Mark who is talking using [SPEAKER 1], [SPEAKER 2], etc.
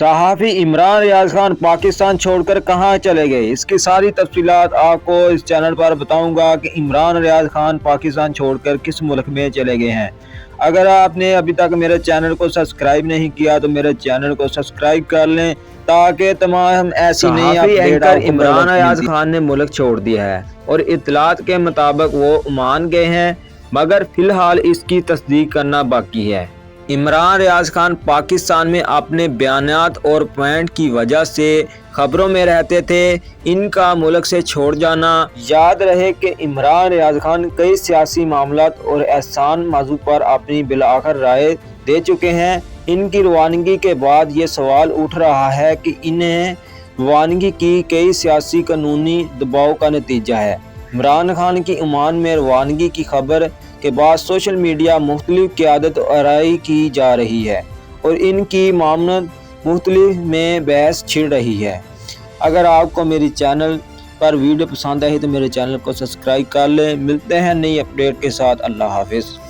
[SPEAKER 1] صحافی عمران ریاض خان پاکستان چھوڑ کر کہاں چلے گئے، اس کی ساری تفصیلات آپ کو اس چینل پر بتاؤں گا کہ عمران ریاض خان پاکستان چھوڑ کر کس ملک میں چلے گئے ہیں۔ اگر آپ نے ابھی تک میرے چینل کو سبسکرائب نہیں کیا تو میرے چینل کو سبسکرائب کر لیں تاکہ تمام ایسی نئی اپڈیٹ آپ کو عمران ریاض خان نے ملک چھوڑ دیا ہے اور اطلاعات کے مطابق وہ عمان گئے ہیں، مگر فی الحال اس کی تصدیق کرنا باقی ہے۔ عمران ریاض خان پاکستان میں اپنے بیانات اور پوائنٹ کی وجہ سے خبروں میں رہتے تھے۔ ان کا ملک سے چھوڑ جانا، یاد رہے کہ عمران ریاض خان کئی سیاسی معاملات اور احسان موضوع پر اپنی بالآخر رائے دے چکے ہیں۔ ان کی روانگی کے بعد یہ سوال اٹھ رہا ہے کہ انہیں روانگی کی کئی سیاسی قانونی دباؤ کا نتیجہ ہے۔ عمران خان کی عمان میں روانگی کی خبر کے بعد سوشل میڈیا مختلف قیادت آرائی کی جا رہی ہے اور ان کی معاملات مختلف میں بحث چھڑ رہی ہے۔ اگر آپ کو میری چینل پر ویڈیو پسند آئی تو میرے چینل کو سبسکرائب کر لیں۔ ملتے ہیں نئی اپڈیٹ کے ساتھ۔ اللہ حافظ۔